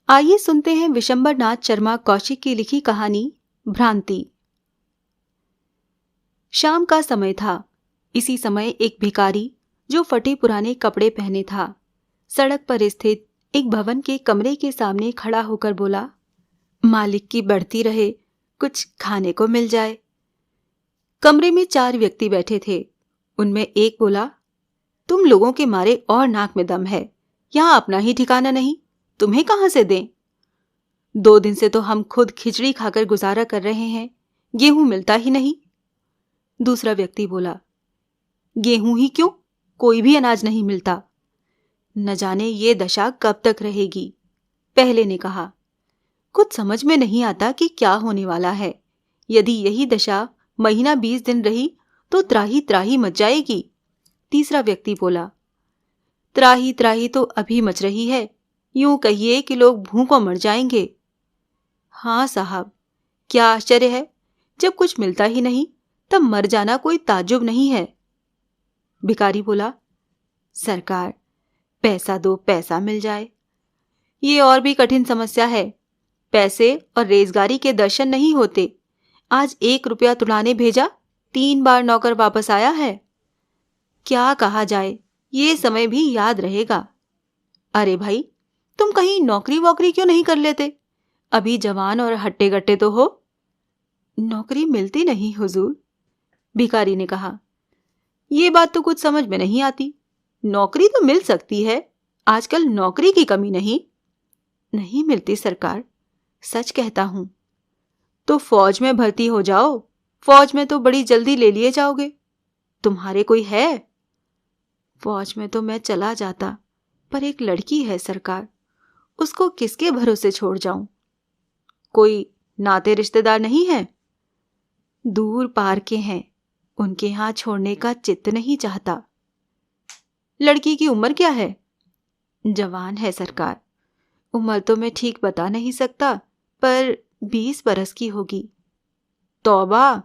आइए सुनते हैं विशंबर नाथ शर्मा कौशिक की लिखी कहानी भ्रांति। शाम का समय था। इसी समय एक भिखारी जो फटे पुराने कपड़े पहने था, सड़क पर स्थित एक भवन के कमरे के सामने खड़ा होकर बोला, मालिक की बढ़ती रहे, कुछ खाने को मिल जाए। कमरे में 4 व्यक्ति बैठे थे। उनमें एक बोला, तुम लोगों के मारे और नाक में दम है, यहां अपना ही ठिकाना नहीं, तुम्हें कहां से दें? 2 दिन से तो हम खुद खिचड़ी खाकर गुजारा कर रहे हैं, गेहूं मिलता ही नहीं। दूसरा व्यक्ति बोला, गेहूं ही क्यों, कोई भी अनाज नहीं मिलता। न जाने ये दशा कब तक रहेगी। पहले ने कहा, कुछ समझ में नहीं आता कि क्या होने वाला है। यदि यही दशा महीना 20 दिन रही तो त्राही त्राही मच जाएगी। तीसरा व्यक्ति बोला, त्राही त्राही तो अभी मच रही है, यूं कहिए कि लोग भूखों मर जाएंगे। हाँ साहब, क्या आश्चर्य है, जब कुछ मिलता ही नहीं तब मर जाना कोई ताज्जुब नहीं है। भिखारी बोला, सरकार, पैसा दो, पैसा मिल जाए। ये और भी कठिन समस्या है। पैसे और रेजगारी के दर्शन नहीं होते। आज 1 रुपया तुड़ाने भेजा, 3 बार नौकर वापस आया है। क्या कहा जाए, ये समय भी याद रहेगा। अरे भाई, तुम कहीं नौकरी वोकरी क्यों नहीं कर लेते? अभी जवान और हट्टे गट्टे तो हो। नौकरी मिलती नहीं हुजूर, भिखारी ने कहा। ये बात तो कुछ समझ में नहीं आती। नौकरी तो मिल सकती है, आजकल नौकरी की कमी नहीं। नहीं मिलती सरकार, सच कहता हूं। तो फौज में भर्ती हो जाओ, फौज में तो बड़ी जल्दी ले लिए जाओगे। तुम्हारे कोई है? फौज में तो मैं चला जाता, पर एक लड़की है सरकार, उसको किसके भरोसे छोड़ जाऊं? कोई नाते रिश्तेदार नहीं है? दूर पार के हैं, उनके यहां छोड़ने का चित्त नहीं चाहता। लड़की की उम्र क्या है? जवान है सरकार, उम्र तो मैं ठीक बता नहीं सकता, पर 20 बरस की होगी। तौबा,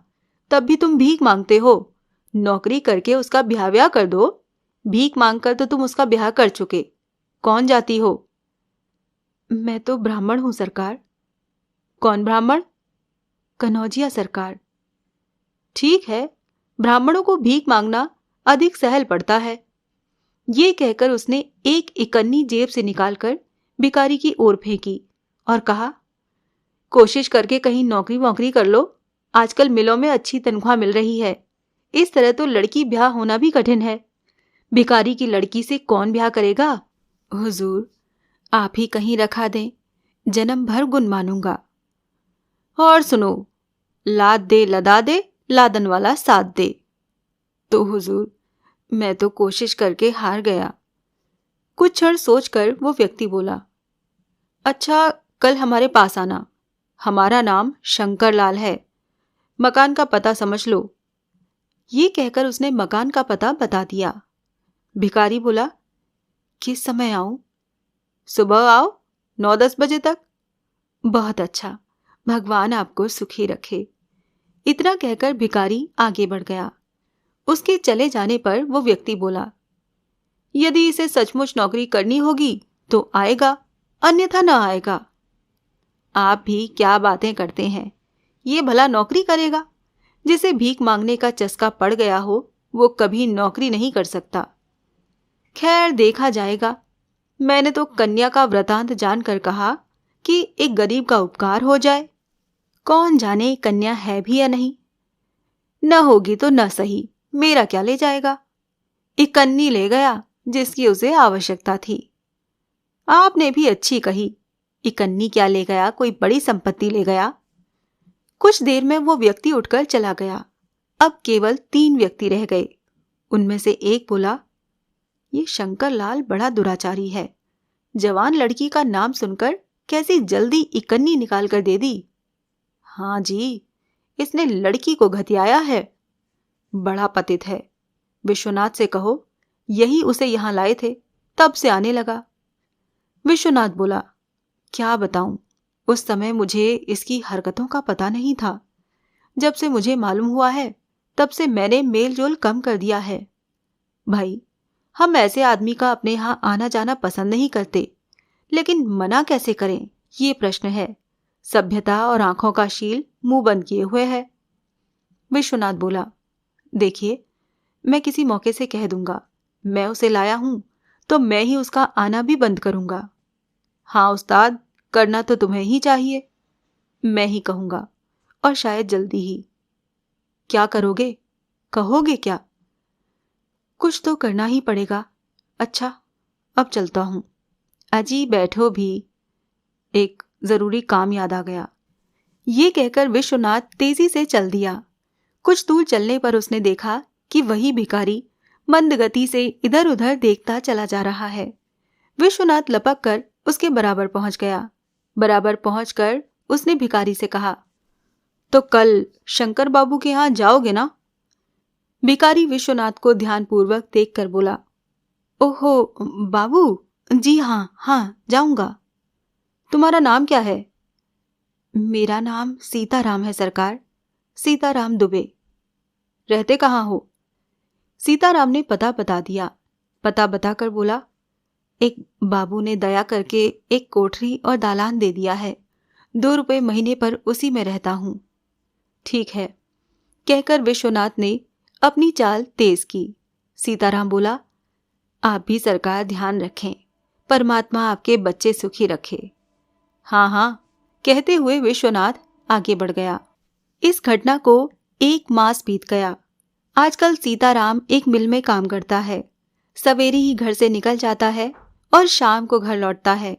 तब भी तुम भीख मांगते हो। नौकरी करके उसका ब्याह कर दो। भीख मांगकर तो तुम उसका ब्याह कर चुके। कौन जाती हो? मैं तो ब्राह्मण हूं सरकार। कौन ब्राह्मण? कनौजिया सरकार। ठीक है, ब्राह्मणों को भीख मांगना अधिक सहल पड़ता है। ये कहकर उसने एक इकन्नी जेब से निकालकर भिखारी की ओर फेंकी और कहा, कोशिश करके कहीं नौकरी वोकरी कर लो, आजकल मिलों में अच्छी तनख्वाह मिल रही है। इस तरह तो लड़की ब्याह होना भी कठिन है। भिखारी की लड़की से कौन ब्याह करेगा? हुजूर, आप ही कहीं रखा दें, जन्म भर गुण मानूंगा। और सुनो, लाद दे लदा दे, लादन वाला साथ दे। तो हुजूर, मैं तो कोशिश करके हार गया। कुछ क्षण सोचकर वो व्यक्ति बोला, अच्छा, कल हमारे पास आना। हमारा नाम शंकर लाल है। मकान का पता समझ लो। ये कहकर उसने मकान का पता बता दिया। भिखारी बोला, किस समय आऊं? सुबह आओ, 9-10 बजे तक। बहुत अच्छा, भगवान आपको सुखी रखे। इतना कहकर भिखारी आगे बढ़ गया। उसके चले जाने पर वो व्यक्ति बोला, यदि इसे सचमुच नौकरी करनी होगी तो आएगा, अन्यथा न आएगा। आप भी क्या बातें करते हैं। ये भला नौकरी करेगा? जिसे भीख मांगने का चस्का पड़ गया हो, वो कभी नौकरी नहीं कर सकता। खैर, देखा जाएगा। मैंने तो कन्या का वृतांत जानकर कहा कि एक गरीब का उपकार हो जाए। कौन जाने कन्या है भी या नहीं। न होगी तो न सही, मेरा क्या ले जाएगा। एक कन्नी ले गया जिसकी उसे आवश्यकता थी। आपने भी अच्छी कही, इकन्नी क्या ले गया, कोई बड़ी संपत्ति ले गया। कुछ देर में वो व्यक्ति उठकर चला गया। अब केवल 3 व्यक्ति रह गए। उनमें से एक बोला, ये शंकर लाल बड़ा दुराचारी है। जवान लड़की का नाम सुनकर कैसी जल्दी इकन्नी निकाल कर दे दी। हाँ जी, इसने लड़की को घतियाया है। बड़ा पतित है। विश्वनाथ से कहो, यही उसे यहां लाए थे, तब से आने लगा। विश्वनाथ बोला, क्या बताऊं, उस समय मुझे इसकी हरकतों का पता नहीं था। जब से मुझे मालूम हुआ है, तब से मैंने मेल जोल कम कर दिया है। भाई, हम ऐसे आदमी का अपने यहां आना जाना पसंद नहीं करते, लेकिन मना कैसे करें, ये प्रश्न है। सभ्यता और आंखों का शील मुंह बंद किए हुए है। विश्वनाथ बोला, देखिए, मैं किसी मौके से कह दूंगा, मैं उसे लाया हूं तो मैं ही उसका आना भी बंद करूंगा। हाँ उस्ताद, करना तो तुम्हें ही चाहिए। मैं ही कहूंगा, और शायद जल्दी ही। क्या करोगे? कहोगे क्या? कुछ तो करना ही पड़ेगा। अच्छा, अब चलता हूं। अजी बैठो भी, एक जरूरी काम याद आ गया। ये कहकर विश्वनाथ तेजी से चल दिया। कुछ दूर चलने पर उसने देखा कि वही भिखारी मंद गति से इधर उधर देखता चला जा रहा है। विश्वनाथ लपक कर उसके बराबर पहुंच गया। बराबर पहुंचकर उसने भिखारी से कहा, तो कल शंकर बाबू के यहां जाओगे ना? भिखारी विश्वनाथ को ध्यानपूर्वक देखकर बोला, ओहो बाबू, जी हाँ जाऊंगा। तुम्हारा नाम क्या है? मेरा नाम सीताराम है सरकार, सीताराम दुबे। रहते कहाँ हो? सीताराम ने पता बता दिया। पता बताकर बोला, एक बाबू ने दया करके एक कोठरी और दालान दे दिया है, 2 रुपए महीने पर उसी में रहता हूं। ठीक है, कहकर विश्वनाथ ने अपनी चाल तेज की। सीताराम बोला, आप भी सरकार ध्यान रखें, परमात्मा आपके बच्चे सुखी रखे। हाँ, कहते हुए विश्वनाथ आगे बढ़ गया। इस घटना को 1 मास बीत गया। आजकल सीताराम एक मिल में काम करता है। सवेरे ही घर से निकल जाता है और शाम को घर लौटता है।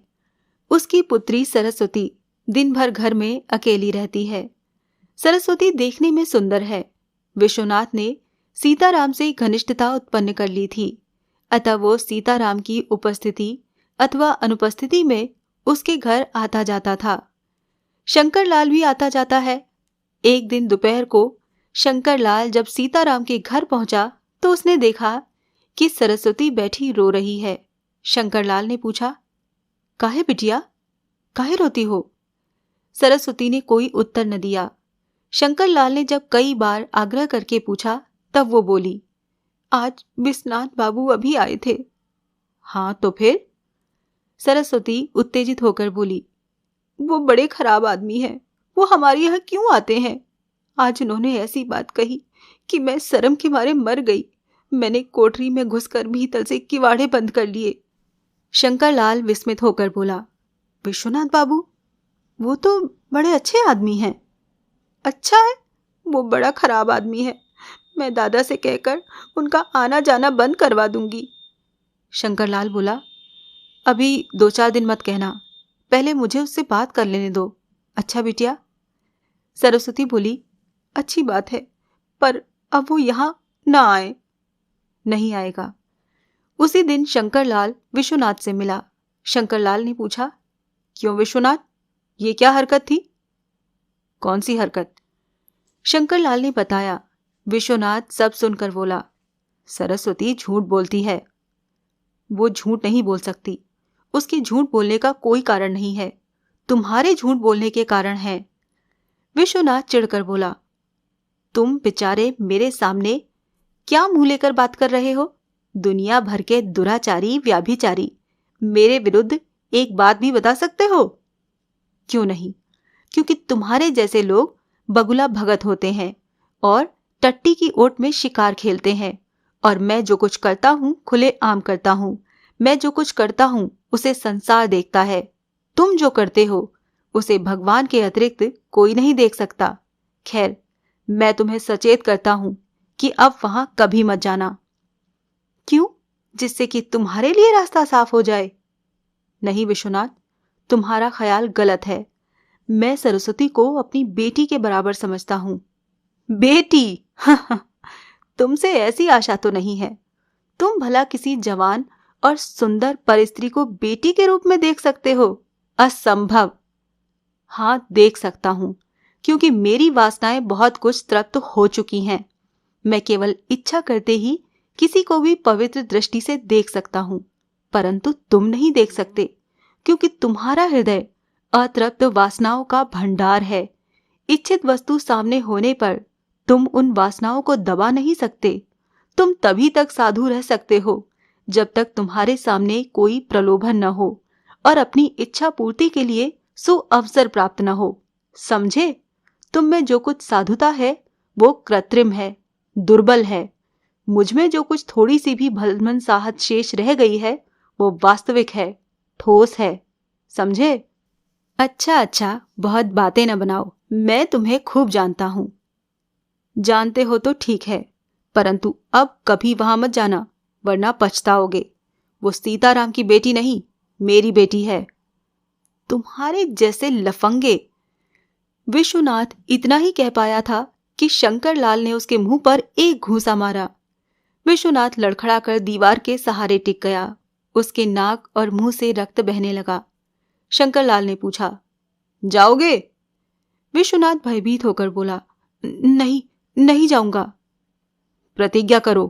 उसकी पुत्री सरस्वती दिन भर घर में अकेली रहती है। सरस्वती देखने में सुंदर है। विश्वनाथ ने सीताराम से घनिष्ठता उत्पन्न कर ली थी, अतः वो सीताराम की उपस्थिति अथवा अनुपस्थिति में उसके घर आता जाता था। शंकरलाल भी आता जाता है। एक दिन दोपहर को शंकरलाल जब सीताराम के घर पहुंचा तो उसने देखा कि सरस्वती बैठी रो रही है। शंकरलाल ने पूछा, काहे बिटिया, काहे रोती हो? सरस्वती ने कोई उत्तर न दिया। शंकरलाल ने जब कई बार आग्रह करके पूछा तब वो बोली, आज विश्वनाथ बाबू अभी आए थे। हाँ तो फिर? सरस्वती उत्तेजित होकर बोली, वो बड़े खराब आदमी हैं, वो हमारे यहाँ क्यों आते हैं? आज उन्होंने ऐसी बात कही कि मैं शर्म के मारे मर गई। मैंने कोठरी में घुसकर भीतर से किवाड़े बंद कर लिए। शंकरलाल विस्मित होकर बोला, विश्वनाथ बाबू, वो तो बड़े अच्छे आदमी हैं। अच्छा है, वो बड़ा खराब आदमी है। मैं दादा से कहकर उनका आना जाना बंद करवा दूंगी। शंकरलाल बोला, अभी 2-4 दिन मत कहना, पहले मुझे उससे बात कर लेने दो। अच्छा बिटिया? सरस्वती बोली, अच्छी बात है, पर अब वो यहाँ ना आए। नहीं आएगा। उसी दिन शंकरलाल विश्वनाथ से मिला। शंकरलाल ने पूछा, क्यों विश्वनाथ, ये क्या हरकत थी? कौन सी हरकत? शंकरलाल ने बताया। विश्वनाथ सब सुनकर बोला, सरस्वती झूठ बोलती है। वो झूठ नहीं बोल सकती। उसके झूठ बोलने का कोई कारण नहीं है, तुम्हारे झूठ बोलने के कारण है। विश्वनाथ चिढ़कर बोला, तुम बेचारे मेरे सामने क्या मुंह लेकर बात कर रहे हो? दुनिया भर के दुराचारी व्याभिचारी मेरे विरुद्ध एक बात भी बता सकते हो? क्यों नहीं? क्योंकि तुम्हारे जैसे लोग बगुला भगत होते हैं और टट्टी की ओट में शिकार खेलते हैं, और मैं जो कुछ करता हूं खुले आम करता हूं। मैं जो कुछ करता हूं उसे संसार देखता है। तुम जो करते हो उसे भगवान के अतिरिक्त कोई नहीं देख सकता। खैर, मैं तुम्हें सचेत करता हूं कि अब वहां कभी मत जाना। क्यों? जिससे कि तुम्हारे लिए रास्ता साफ हो जाए। नहीं विश्वनाथ, तुम्हारा ख्याल गलत है। मैं सरस्वती को अपनी बेटी के बराबर समझता हूं। बेटी? तुमसे ऐसी आशा तो नहीं है। तुम भला किसी जवान और सुंदर परस्त्री को बेटी के रूप में देख सकते हो? असंभव। हाँ, देख सकता हूं, क्योंकि मेरी वासनाएं बहुत कुछ तृप्त हो चुकी हैं। मैं केवल इच्छा करते ही किसी को भी पवित्र दृष्टि से देख सकता हूं, परंतु तुम नहीं देख सकते, क्योंकि तुम्हारा हृदय अतृप्त वासनाओं का भंडार है। इच्छित वस्तु सामने होने पर तुम उन वासनाओं को दबा नहीं सकते। तुम तभी तक साधु रह सकते हो जब तक तुम्हारे सामने कोई प्रलोभन न हो और अपनी इच्छा पूर्ति के लिए सुअवसर प्राप्त न हो। समझे? तुम में जो कुछ साधुता है वो कृत्रिम है, दुर्बल है। मुझ में जो कुछ थोड़ी सी भी भलमनसाहत शेष रह गई है वो वास्तविक है, ठोस है। समझे? अच्छा, बहुत बातें न बनाओ, मैं तुम्हें खूब जानता हूं। जानते हो तो ठीक है, परंतु अब कभी वहां मत जाना, वरना पछताओगे। वो सीताराम की बेटी नहीं, मेरी बेटी है। तुम्हारे जैसे लफंगे। विश्वनाथ इतना ही कह पाया था कि शंकरलाल ने उसके मुंह पर एक घूंसा मारा। विश्वनाथ लड़खड़ाकर दीवार के सहारे टिक गया। उसके नाक और मुंह से रक्त बहने लगा। शंकरलाल ने पूछा, जाओगे? विश्वनाथ भयभीत होकर बोला, नहीं, नहीं जाऊंगा। प्रतिज्ञा करो।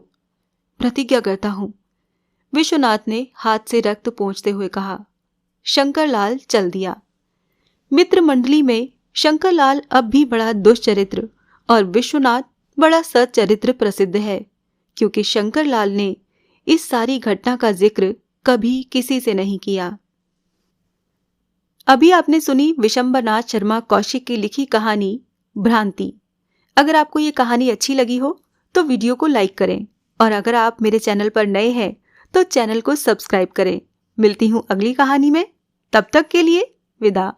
प्रतिज्ञा करता हूं, विश्वनाथ ने हाथ से रक्त पोंछते हुए कहा। शंकरलाल चल दिया। मित्र मंडली में शंकरलाल अब भी बड़ा दुष्चरित्र और विश्वनाथ बड़ा सच्चरित्र प्रसिद्ध है, क्योंकि शंकरलाल ने इस सारी घटना का जिक्र कभी किसी से नहीं किया। अभी आपने सुनी विशंबरनाथ शर्मा कौशिक की लिखी कहानी भ्रांति। अगर आपको ये कहानी अच्छी लगी हो तो वीडियो को लाइक करें, और अगर आप मेरे चैनल पर नए हैं तो चैनल को सब्सक्राइब करें। मिलती हूँ अगली कहानी में, तब तक के लिए विदा।